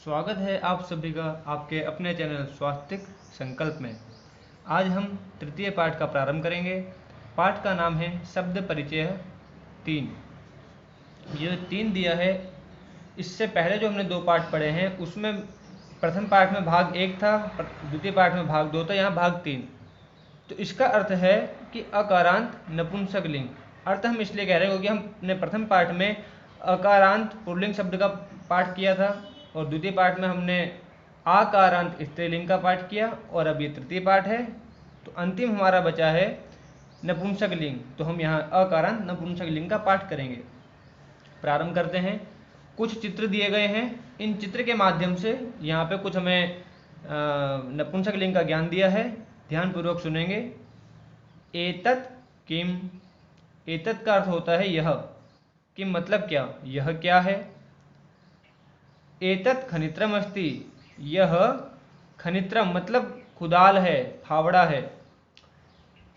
स्वागत है आप सभी का आपके अपने चैनल स्वास्तिक संकल्प में। आज हम तृतीय पाठ का प्रारंभ करेंगे। पाठ का नाम है शब्द परिचय 3। ये 3 दिया है। इससे पहले जो हमने 2 पाठ पढ़े हैं उसमें प्रथम पाठ में भाग 1 था, द्वितीय पाठ में भाग 2 था, यहाँ भाग 3। तो इसका अर्थ है कि अकारांत नपुंसक लिंग। अर्थ हम इसलिए कह रहे हैं क्योंकि हमने प्रथम पाठ में अकारांत पुल्लिंग शब्द का पाठ किया था और द्वितीय पाठ में हमने आकारांत स्त्रीलिंग का पाठ किया और अब ये तृतीय पाठ है। तो अंतिम हमारा बचा है नपुंसक लिंग। तो हम यहाँ अकारांत नपुंसक लिंग का पाठ करेंगे। प्रारंभ करते हैं। कुछ चित्र दिए गए हैं। इन चित्र के माध्यम से यहाँ पे कुछ हमें नपुंसक लिंग का ज्ञान दिया है। ध्यानपूर्वक सुनेंगे। एतत् किम। एतत् का अर्थ होता है यह। किम मतलब क्या, यह क्या है। एतत् खनित्रम अस्ति। यह खनित्रम मतलब खुदाल है, फावड़ा है।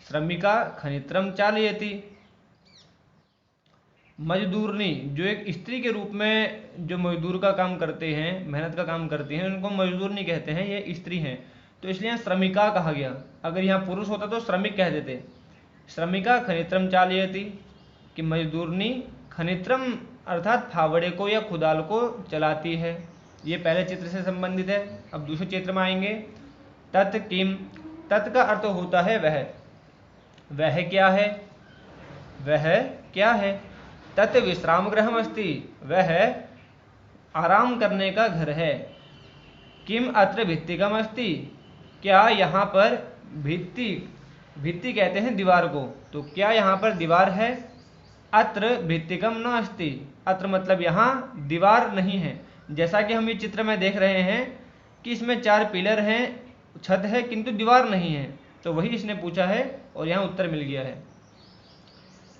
श्रमिका खनित्रम चालयति। मजदूरनी, जो एक स्त्री के रूप में जो मजदूर का काम करते हैं, मेहनत का काम करती हैं, उनको मजदूरनी कहते हैं। ये स्त्री हैं तो इसलिए यहाँ श्रमिका कहा गया। अगर यहाँ पुरुष होता तो श्रमिक कह देते। श्रमिका खनित्रम चालयति कि मजदूरनी खनित्रम अर्थात फावड़े को या खुदाल को चलाती है। ये पहले चित्र से संबंधित है। अब दूसरे चित्र में आएंगे। तत् किम। तत् का अर्थ होता है वह। वह क्या है, वह क्या है। तत् विश्राम गृहम अस्ति। वह आराम करने का घर है। किम अत्र भित्तिकम अस्ति। क्या यहाँ पर भित्ति, भित्ति कहते हैं दीवार को, तो क्या यहाँ पर दीवार है। अत्र भित्तिकम न अस्ति। अत्र मतलब यहाँ दीवार नहीं है। जैसा कि हम ये चित्र में देख रहे हैं कि इसमें 4 पिलर हैं, छत है किंतु दीवार नहीं है। तो वही इसने पूछा है और यहाँ उत्तर मिल गया है।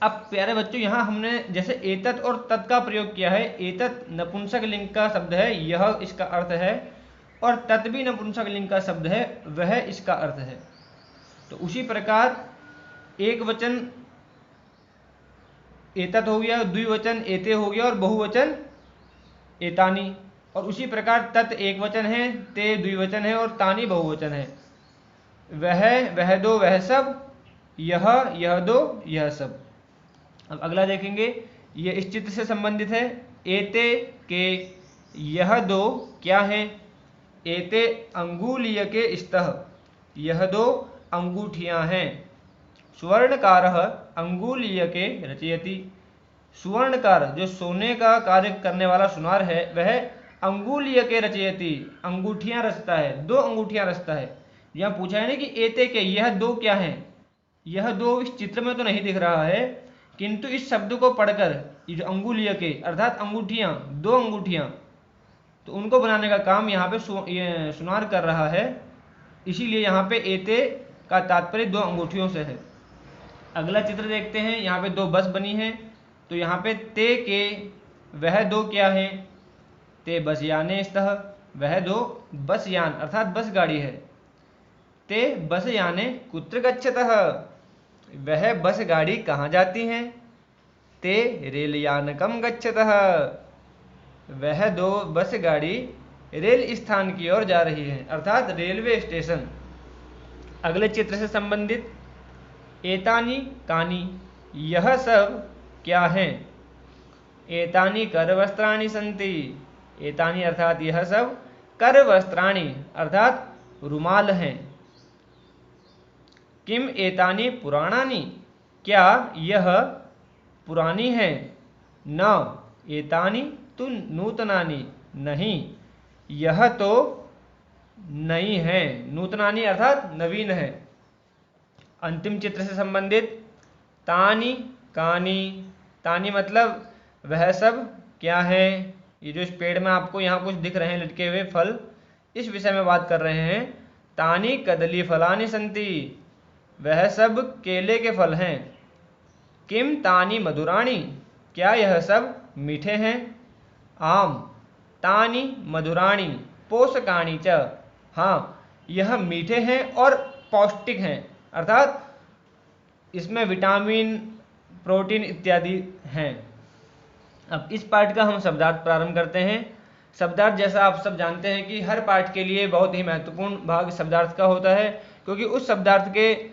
अब प्यारे बच्चों, यहाँ हमने जैसे एतत् और तत् का प्रयोग किया है। एतत् नपुंसक लिंग का शब्द है, यह इसका अर्थ है, और तत् भी नपुंसक लिंग का शब्द है, वह इसका अर्थ है। तो उसी प्रकार एक वचन एतत् हो गया, द्विवचन एते हो गया और बहुवचन एतानी। और उसी प्रकार तत् एक वचन है, ते द्विवचन है और तानी बहुवचन है। वह दो वह सब, यह दो यह सब। अब अगला देखेंगे। ये इस चित्र से संबंधित है। एते के यह दो क्या है। एते अंगुलीय के स्तः। यह दो अंगूठियां हैं। सुवर्णकारः अंगुलीय के रचयति। सुवर्णकार जो सोने का कार्य करने वाला सुनार है, वह अंगुलीय के रचयति अंगूठियां रचता है, 2 अंगूठियां रचता है। यहाँ पूछा है ना कि एते के यह 2 क्या हैं। यह 2 इस चित्र में तो नहीं दिख रहा है, किंतु इस शब्द को पढ़कर ये जो अंगुलीय के अर्थात अंगूठियां, 2 अंगूठियां, तो उनको बनाने का काम यहाँ पे सुनार कर रहा है। इसीलिए यहाँ पे एते का तात्पर्य 2 अंगूठियों से है। अगला चित्र देखते हैं। यहाँ पे 2 बस बनी है। तो यहाँ पे ते के वह 2 क्या है। ते बस याने स्तः। वह 2 बस यान अर्थात बस गाड़ी है। ते बस याने कुत्र गच्छतः। वह बस गाड़ी कहाँ जाती हैं। ते रेल यानकम गच्छतः। वह 2 बस गाड़ी रेल स्थान की ओर जा रही है अर्थात रेलवे स्टेशन। अगले चित्र से संबंधित। एतानी कानी। यह सब क्या हैं। एतानी कर वस्त्राणि सन्ति। एतानी अर्थात यह सब कर वस्त्राणि अर्थात रुमाल हैं। किम एतानी पुराणानि। क्या यह पुरानी है। न एतानी तु नूतनानि। नहीं, यह तो नई है। नूतनानि अर्थात नवीन है। अंतिम चित्र से संबंधित। तानी कानी। तानी मतलब वह सब क्या है। ये जो इस पेड़ में आपको यहाँ कुछ दिख रहे हैं लटके हुए फल, इस विषय में बात कर रहे हैं। तानी कदली फलानि सन्ति। वह सब केले के फल हैं। किम तानी मधुराणी। क्या यह सब मीठे हैं। आम तानी मधुराणी पोषकाणी च। हाँ, यह मीठे हैं और पौष्टिक हैं अर्थात इसमें विटामिन, प्रोटीन इत्यादि हैं। अब इस पाठ का हम शब्दार्थ प्रारंभ करते हैं। शब्दार्थ जैसा आप सब जानते हैं कि हर पाठ के लिए बहुत ही महत्वपूर्ण भाग शब्दार्थ का होता है, क्योंकि उस शब्दार्थ के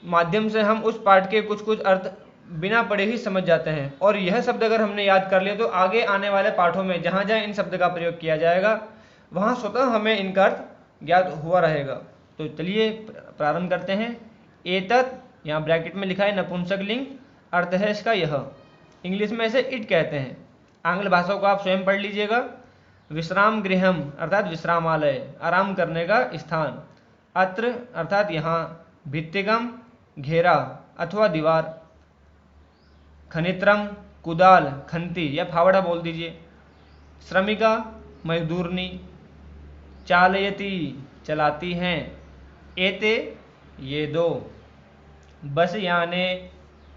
माध्यम से हम उस पाठ के कुछ कुछ अर्थ बिना पढ़े ही समझ जाते हैं। और यह शब्द अगर हमने याद कर लिया तो आगे आने वाले पाठों में जहाँ जहाँ इन शब्द का प्रयोग किया जाएगा वहाँ स्वतः हमें इनका अर्थ ज्ञात हुआ रहेगा। तो चलिए प्रारंभ करते हैं। एतत्, यहाँ ब्रैकेट में लिखा है नपुंसक लिंग, अर्थ है इसका यह। इंग्लिश में इसे इट कहते हैं, आंग्ल भाषा को आप स्वयं पढ़ लीजिएगा। विश्राम गृहम अर्थात विश्रामालय, आराम करने का स्थान। अत्र अर्थात यहाँ। भित्तिकम, घेरा अथवा दीवार। खनित्रम, कुदाल, खंती या फावड़ा बोल दीजिए। श्रमिका, मजदूरनी। चालयती, चलाती हैं। एते, ये दो। बस याने,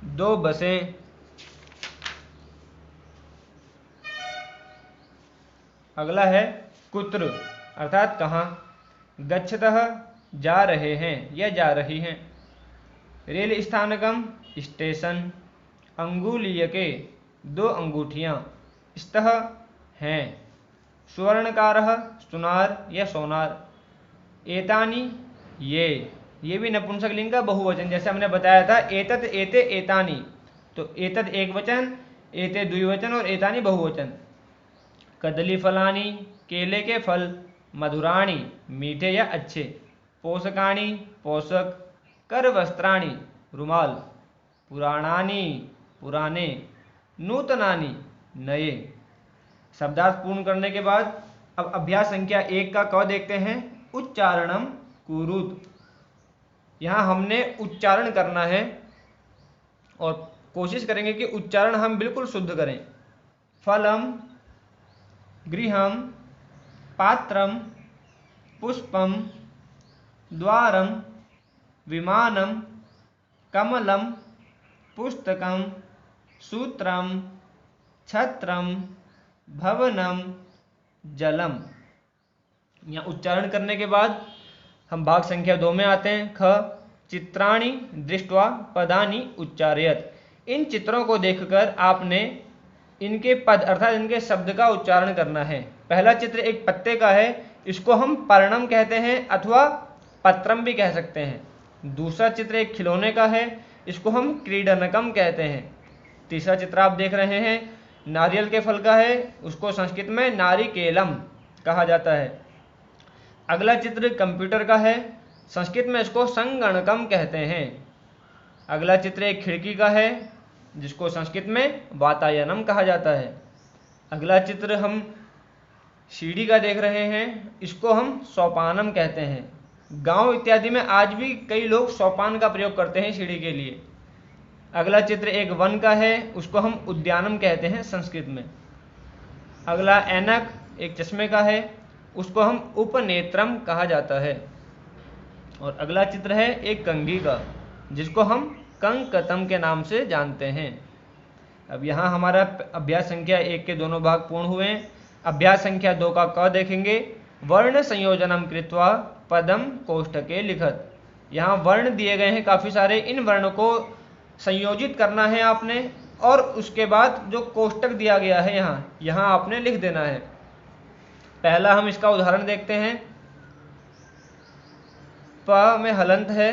दो बसें। अगला है कुत्र अर्थात कहाँ। गच्छतः, जा रहे हैं या जा रही हैं। Rail स्थानकम, station. अंगुलीयके, दो अंगूठियाँ। स्तः, हैं। स्वर्णकारः, सुनार या सोनार। एतानी, ये भी नपुंसक लिंग का बहुवचन, जैसे हमने बताया था एतत्, एते, एतानी। तो एतत् एक वचन, एते द्विवचन और एतानी बहुवचन। कदली फलानी, केले के फल। मधुराणी, मीठे या अच्छे। पोषकाणी, पोषक। कर वस्त्राणी, रुमाल। पुराणानी, पुराने। नूतनानी, नए। शब्दार्थ पूर्ण करने के बाद अब अभ्यास संख्या 1 का क देखते हैं। उच्चारणम कुरुत। यहाँ हमने उच्चारण करना है और कोशिश करेंगे कि उच्चारण हम बिल्कुल शुद्ध करें। फलम, गृहम, पात्रम, पुष्पम, द्वारम, विमानम, कमलम, पुस्तकम, सूत्रम, छत्रम, भवनम, जलम। यहाँ उच्चारण करने के बाद हम भाग संख्या 2 में आते हैं। ख, चित्राणि दृष्ट्वा पदानि उच्चारयत। इन चित्रों को देखकर आपने इनके पद अर्थात इनके शब्द का उच्चारण करना है। पहला चित्र एक पत्ते का है, इसको हम पर्णम कहते हैं अथवा पत्रम भी कह सकते हैं। दूसरा चित्र एक खिलौने का है, इसको हम क्रीडनकम कहते हैं। तीसरा चित्र आप देख रहे हैं नारियल के फल का है, उसको संस्कृत में नारिकेलम कहा जाता है। अगला चित्र कंप्यूटर का है, संस्कृत में इसको संगणकम कहते हैं। अगला चित्र एक खिड़की का है, जिसको संस्कृत में वातायनम कहा जाता है। अगला चित्र हम सीढ़ी का देख रहे हैं, इसको हम सोपानम कहते हैं। गांव इत्यादि में आज भी कई लोग सोपान का प्रयोग करते हैं सीढ़ी के लिए। अगला चित्र एक वन का है, उसको हम उद्यानम कहते हैं संस्कृत में। अगला ऐनक एक चश्मे का है, उसको हम उपनेत्रम कहा जाता है। और अगला चित्र है एक कंघी का, जिसको हम कंकतम के नाम से जानते हैं। अब यहाँ हमारा अभ्यास संख्या 1 के दोनों भाग पूर्ण हुए हैं। अभ्यास संख्या 2 का क देखेंगे। वर्ण संयोजनम कृत्वा पदम कोष्ठके लिखत। यहाँ वर्ण दिए गए हैं काफ़ी सारे, इन वर्ण को संयोजित करना है आपने और उसके बाद जो कोष्ठक दिया गया है यहाँ आपने लिख देना है। पहला हम इसका उदाहरण देखते हैं। प में हलंत है,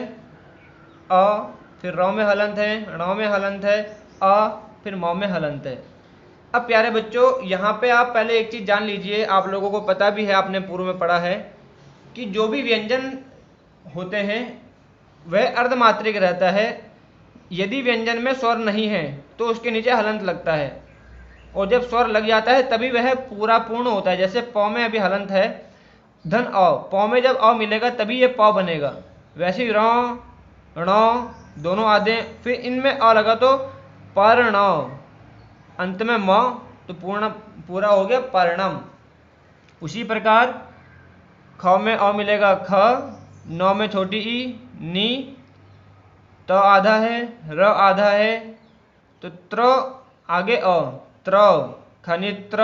अ, फिर र में हलंत है, ण में हलंत है, अ, फिर म में हलंत है। अब प्यारे बच्चों, यहाँ पे आप पहले एक चीज़ जान लीजिए, आप लोगों को पता भी है, आपने पूर्व में पढ़ा है कि जो भी व्यंजन होते हैं वह अर्धमात्रिक रहता है। यदि व्यंजन में स्वर नहीं है तो उसके नीचे हलंत लगता है, और जब स्वर लग जाता है तभी वह पूरा पूर्ण होता है। जैसे प में अभी हलंत है, धन अ, प में जब अ मिलेगा तभी ये प बनेगा। वैसे ही र, ण दोनों आधे, फिर इनमें अ लगा तो पर्ण, अंत में म तो पूरा हो गया पर्णम। उसी प्रकार ख में अ मिलेगा ख, न में छोटी ई नी, त आधा है, र आधा है तो त्र आगे अ, त्र, खनित्र।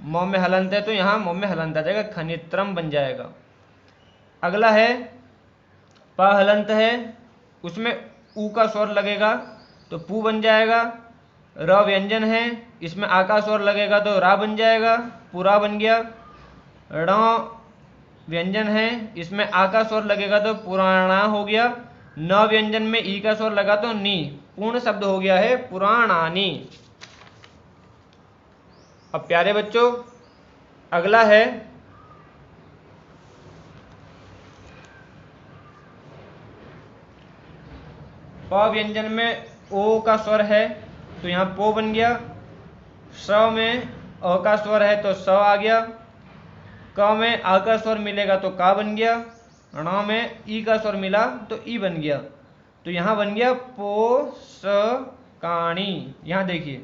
म में हलंत है तो यहाँ म में हलंत आ जाएगा, खनित्रम बन जाएगा। अगला है प हलंत है, उसमें ऊ का स्वर लगेगा तो पू बन जाएगा। र व्यंजन है, इसमें आ का स्वर लगेगा तो रा बन जाएगा, पुरा बन गया। ण व्यंजन है, इसमें आ का स्वर लगेगा तो पुराणा हो गया। न व्यंजन में ई का स्वर लगा तो नी, पूर्ण शब्द हो गया है पुराणानी। अब प्यारे बच्चों, अगला है प व्यंजन में ओ का स्वर है तो यहाँ पो बन गया। स में अ का स्वर है तो स आ गया। क में आ का स्वर मिलेगा तो का बन गया। ण में ई का स्वर मिला तो ई बन गया। तो यहाँ बन गया पो स काणी। यहाँ देखिए,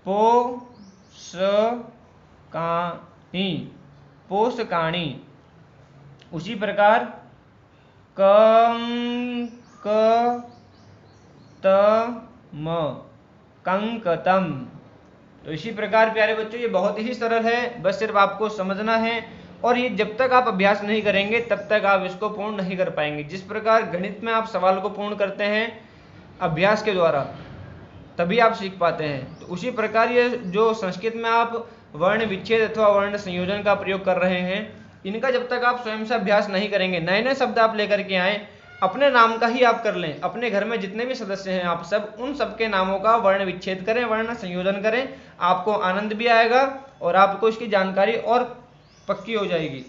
पो स काणी, पोस काणी। उसी प्रकार कंक तम, कंकतम। तो इसी प्रकार प्यारे बच्चों ये बहुत ही सरल है, बस सिर्फ आपको समझना है। और ये जब तक आप अभ्यास नहीं करेंगे तब तक आप इसको पूर्ण नहीं कर पाएंगे। जिस प्रकार गणित में आप सवाल को पूर्ण करते हैं अभ्यास के द्वारा, तभी आप सीख पाते हैं, तो उसी प्रकार ये जो संस्कृत में आप वर्ण विच्छेद अथवा वर्ण संयोजन का प्रयोग कर रहे हैं, इनका जब तक आप स्वयं से अभ्यास नहीं करेंगे, नए नए शब्द आप लेकर के आए, अपने नाम का ही आप कर लें, अपने घर में जितने भी सदस्य हैं आप सब, उन सबके नामों का वर्ण विच्छेद करें, वर्ण संयोजन करें, आपको आनंद भी आएगा और आपको इसकी जानकारी और पक्की हो जाएगी।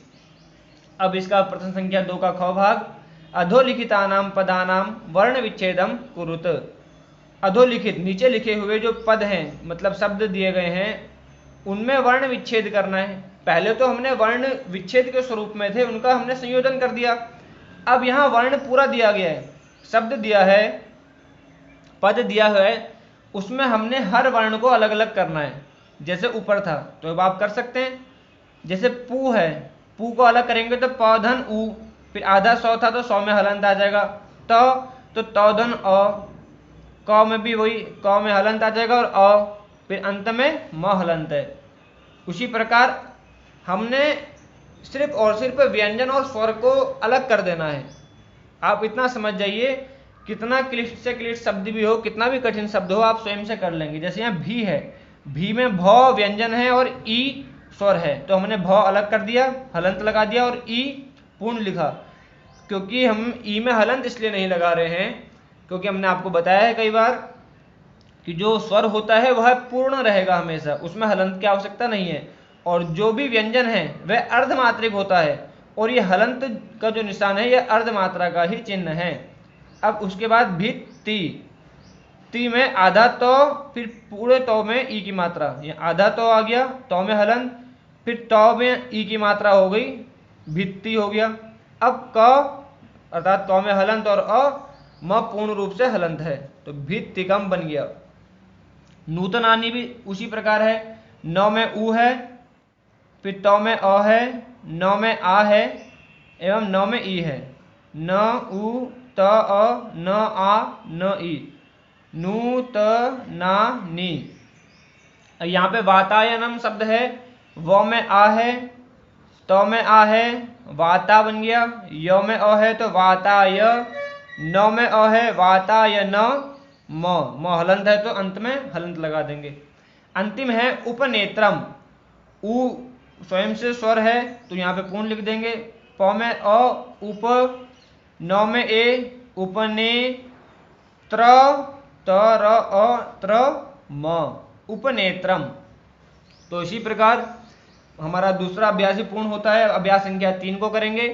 अब इसका प्रश्न संख्या 2 का ख भाग, अधोलिखितानाम पदानाम वर्ण विच्छेदम कुरुत। अधोलिखित नीचे लिखे हुए जो पद हैं, मतलब शब्द दिए गए हैं, उनमें वर्ण विच्छेद करना है। पहले तो हमने वर्ण विच्छेद के स्वरूप में थे, उनका हमने संयोजन कर दिया। अब यहाँ वर्ण पूरा दिया गया है, शब्द दिया है, पद दिया है, उसमें हमने हर वर्ण को अलग अलग करना है। जैसे ऊपर था तो अब आप कर सकते हैं, जैसे पू है, पू को अलग करेंगे तो पौधन ऊ, फिर आधा सौ था तो 100 में हलंत आ जाएगा। तो तौधन अ, क में भी वही, क में हलंत आ जाएगा और अ, फिर अंत में म हलंत है। उसी प्रकार हमने सिर्फ और सिर्फ व्यंजन और स्वर को अलग कर देना है। आप इतना समझ जाइए, कितना क्लिष्ट से क्लिष्ट शब्द भी हो, कितना भी कठिन शब्द हो, आप स्वयं से कर लेंगे। जैसे यहाँ भी है, भी में भ व्यंजन है और ई स्वर है, तो हमने भ अलग कर दिया, हलंत लगा दिया और ई पूर्ण लिखा। क्योंकि हम ई में हलंत इसलिए नहीं लगा रहे हैं क्योंकि हमने आपको बताया है कई बार कि जो स्वर होता है वह पूर्ण रहेगा हमेशा, उसमें हलंत की आवश्यकता नहीं है। और जो भी व्यंजन है वह अर्धमात्रिक होता है, और ये हलंत का जो निशान है यह अर्धमात्रा का ही चिन्ह है। अब उसके बाद भित्ति, ती में आधा तो, फिर पूरे तो में ई की मात्रा, ये आधा तो आ गया, तो में हलंत, फिर तो में ई की मात्रा हो गई, भित्ति हो गया। अब क अर्थात क में हलंत और अ, म पूर्ण रूप से हलंत है, तो भित्तिकम बन गया। नूतनानी भी उसी प्रकार है, नौ में ऊ है, फिर तौ में अ है, नौ में आ है एवं नौ में ई है। न उ त अ न आ न ई, नू त ना नी। यहाँ पे वातायनम शब्द है, व में आ है, तो में आ है, वाता बन गया। य में अ है तो वाताय, न में अ है वाताय न, म हलंत है तो अंत में हलंत लगा देंगे। अंतिम है उपनेत्रम, उ स्वयं से स्वर है तो यहाँ पे पूर्ण लिख देंगे। प में अ उप, न में ए उपने, त्र त र अ त्र म, उपनेत्रम। तो इसी प्रकार हमारा दूसरा अभ्यास ही पूर्ण होता है। अभ्यास संख्या 3 को करेंगे।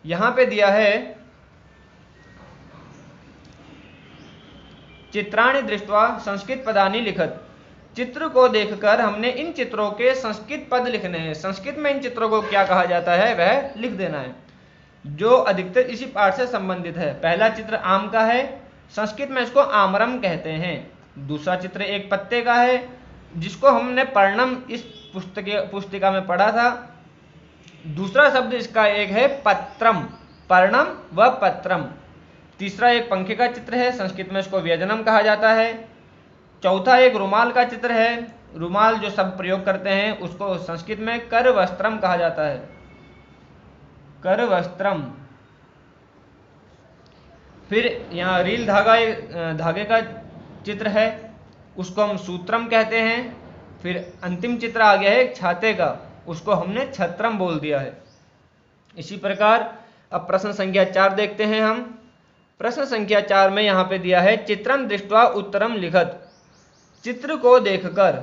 यहां पे दिया है चित्राणि दृष्ट्वा संस्कृत पदानि लिखत। चित्र को देखकर हमने इन चित्रों के संस्कृत पद लिखने हैं। संस्कृत में इन चित्रों को क्या कहा जाता है वह लिख देना है, जो अधिकतर इसी पाठ से संबंधित है। पहला चित्र आम का है, संस्कृत में इसको आमरम कहते हैं। दूसरा चित्र एक पत्ते का है, जिसको हमने पर्णम इस पुस्तिका में पढ़ा था। दूसरा शब्द इसका एक है पत्रम, पर्णम व पत्रम। तीसरा एक पंखे का चित्र है, संस्कृत में इसको व्यजनम कहा जाता है। चौथा एक रुमाल का चित्र है, रुमाल जो सब प्रयोग करते हैं उसको संस्कृत में कर वस्त्रम कहा जाता है, कर वस्त्रम। फिर यहाँ रील धागा, धागे का चित्र है, उसको हम सूत्रम कहते हैं। फिर अंतिम चित्र आ गया है एक छाते का, उसको हमने छत्रम बोल दिया है। इसी प्रकार अब प्रश्न संख्या 4 देखते हैं हम। प्रश्न संख्या 4 में यहाँ पे दिया है चित्रम दृष्ट्वा उत्तरम लिखत। चित्र को देखकर,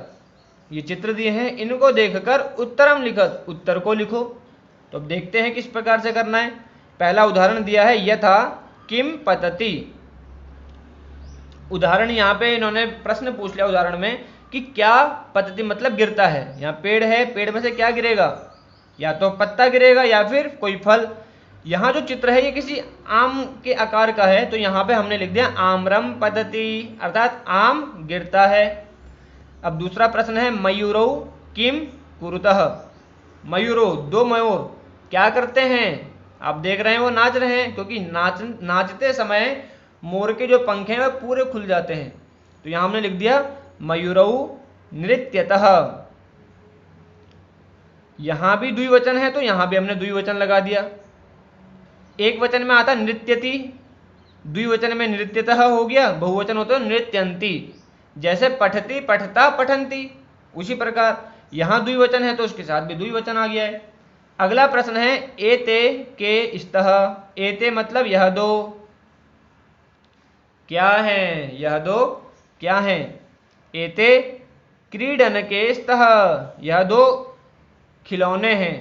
ये चित्र दिए हैं, इनको देखकर उत्तरम लिखत, उत्तर को लिखो। तो अब देखते हैं किस प्रकार से करना है। पहला उदाहरण दिया है यथा किम पतति। उदाहरण यहाँ पे इन्होंने प्रश्न पूछ लिया उदाहरण में कि क्या पतति मतलब गिरता है। यहाँ पेड़ है, पेड़ में से क्या गिरेगा, या तो पत्ता गिरेगा या फिर कोई फल। यहाँ जो चित्र है ये किसी आम के आकार का है, तो यहाँ पे हमने लिख दिया आम्रम पतति, अर्थात आम गिरता है। अब दूसरा प्रश्न है मयूरौ किम कुरुतः। मयूरो, दो मयूर क्या करते हैं। आप देख रहे हैं वो नाच रहे हैं, क्योंकि नाचते समय मोर के जो पंख हैं वह पूरे खुल जाते हैं। तो यहां हमने लिख दिया मयूरौ नृत्यतः। यहां भी द्विवचन है तो यहां भी हमने द्विवचन लगा दिया। एक वचन में आता नृत्यति, द्विवचन में नृत्यतः हो गया, बहुवचन होता है नृत्यंती। जैसे पठति पठता पठंती, उसी प्रकार यहां द्विवचन है तो उसके साथ भी द्विवचन आ गया है। अगला प्रश्न है एते के स्तः। एते मतलब यह दो क्या है, यह दो क्या है। एते क्रीडन के स्तः, यह दो खिलौने हैं।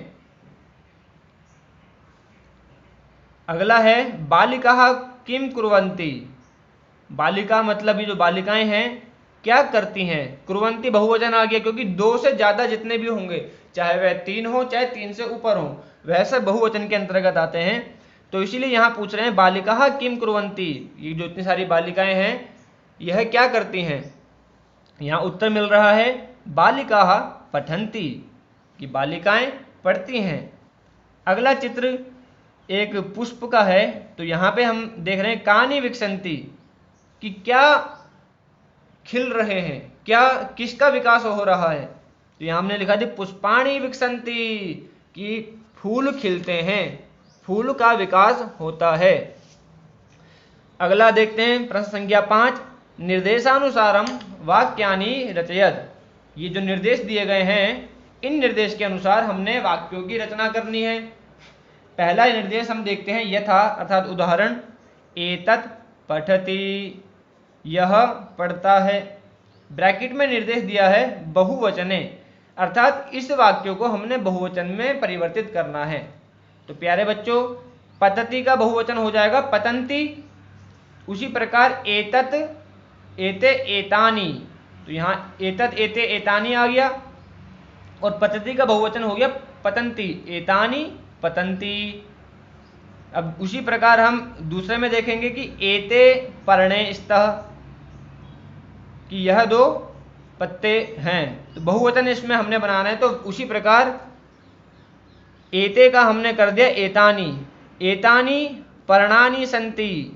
अगला है बालिका किम कुर्वन्ति। बालिका मतलब ये जो बालिकाएं हैं क्या करती हैं। कुर्वन्ति बहुवचन आ गया, क्योंकि दो से ज्यादा जितने भी होंगे, चाहे वह 3 हो चाहे 3 से ऊपर हो, वह सब बहुवचन के अंतर्गत आते हैं। तो इसीलिए यहां पूछ रहे हैं बालिका किम कुर्वन्ति, ये जो इतनी सारी बालिकाएं हैं यह क्या करती हैं। यहां उत्तर मिल रहा है बालिका पठन्ति, कि बालिकाएं पढ़ती हैं। अगला चित्र एक पुष्प का है, तो यहां पे हम देख रहे हैं कानि विकसन्ति, कि क्या खिल रहे हैं, क्या किसका विकास हो रहा है। तो यहां हमने लिखा थी पुष्पाणि विकसन्ति, कि फूल खिलते हैं, फूल का विकास होता है। अगला देखते हैं प्रश्न संख्या 5 निर्देशानुसारम वाक्यानि रचयत। ये जो निर्देश दिए गए हैं इन निर्देश के अनुसार हमने वाक्यों की रचना करनी है। पहला निर्देश हम देखते हैं यथा, अर्थात उदाहरण, एतत् पठति, यह पढ़ता है। ब्रैकेट में निर्देश दिया है बहुवचने, अर्थात इस वाक्यों को हमने बहुवचन में परिवर्तित करना है। तो प्यारे बच्चों पतति का बहुवचन हो जाएगा पतंती। उसी प्रकार एतत् एते एतानि, तो यहाँ एतत् एते एतानि आ गया, और पतति का बहुवचन हो गया पतंती, एतानि पतंती। अब उसी प्रकार हम दूसरे में देखेंगे कि एते पर्णे स्तः, कि यह दो पत्ते हैं। तो बहुवचन इसमें हमने बनाना है, तो उसी प्रकार एते का हमने कर दिया एतानि, एतानि पर्णानि सन्ति।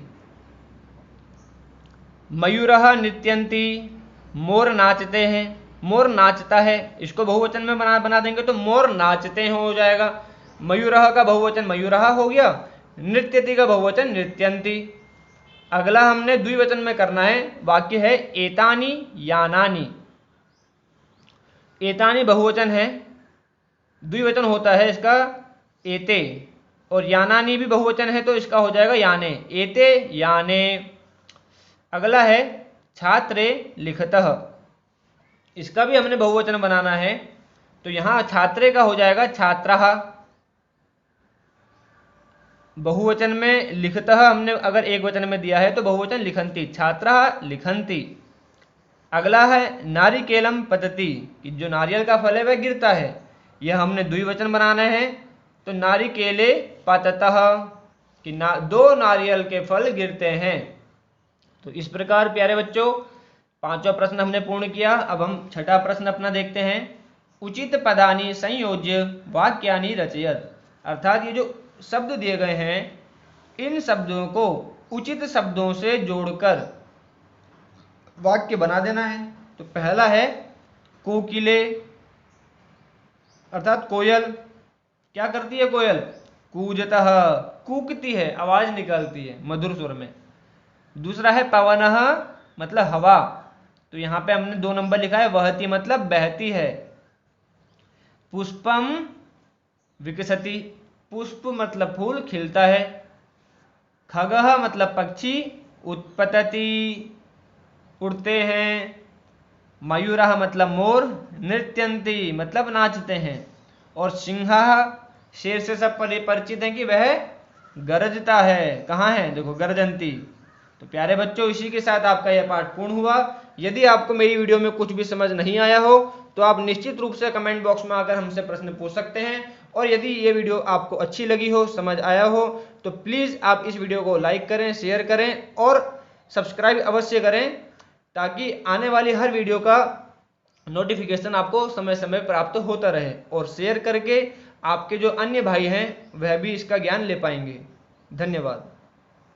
मयूरः नृत्यन्ति, मोर नाचते हैं, मोर नाचता है, इसको बहुवचन में बना देंगे तो मोर नाचते हैं हो जाएगा। मयूरः का बहुवचन मयूरः हो गया, नृत्यति का बहुवचन नृत्यन्ति। अगला हमने द्विवचन में करना है, वाक्य है एतानि यानानि। एतानि बहुवचन है, द्विवचन होता है इसका एते, और यानानि भी बहुवचन है तो इसका हो जाएगा याने, एते याने। अगला है छात्रे लिखतः, इसका भी हमने बहुवचन बनाना है, तो यहां छात्रे का हो जाएगा छात्रः। बहुवचन में लिखतः हमने अगर एक वचन में दिया है तो बहुवचन लिखन्ति, छात्रः लिखन्ति। अगला है नारिकेलम पतति, कि जो नारियल का फल है वह गिरता है, यह हमने द्विवचन बनाना है, तो नारिकेले पततः, कि दो नारियल के फल गिरते हैं। तो इस प्रकार प्यारे बच्चों पांचवा प्रश्न हमने पूर्ण किया। अब हम छठा प्रश्न अपना देखते हैं। उचित पदानि संयोज्य वाक्यानि रचयत, अर्थात ये जो शब्द दिए गए हैं इन शब्दों को उचित शब्दों से जोड़कर वाक्य बना देना है। तो पहला है कोकिले, अर्थात कोयल, क्या करती है कोयल, कूजतः, कूकती है, आवाज निकालती है मधुर स्वर में। दूसरा है पवनः, मतलब हवा, तो यहाँ पे हमने 2 नंबर लिखा है, वहती मतलब बहती है। पुष्पम विकसति, पुष्प मतलब फूल खिलता है। खगः मतलब पक्षी, उत्पतति उड़ते हैं। मयूरः मतलब मोर, नृत्यन्ति मतलब नाचते हैं। और सिंहः, शेर से सब परिचित हैं कि वह गरजता है। कहाँ है, देखो गरजंती। तो प्यारे बच्चों, इसी के साथ आपका यह पाठ पूर्ण हुआ। यदि आपको मेरी वीडियो में कुछ भी समझ नहीं आया हो तो आप निश्चित रूप से कमेंट बॉक्स में आकर हमसे प्रश्न पूछ सकते हैं। और यदि ये वीडियो आपको अच्छी लगी हो, समझ आया हो, तो प्लीज़ आप इस वीडियो को लाइक करें, शेयर करें और सब्सक्राइब अवश्य करें, ताकि आने वाली हर वीडियो का नोटिफिकेशन आपको समय समय प्राप्त होता रहे। और शेयर करके आपके जो अन्य भाई हैं वह भी इसका ज्ञान ले पाएंगे। धन्यवाद।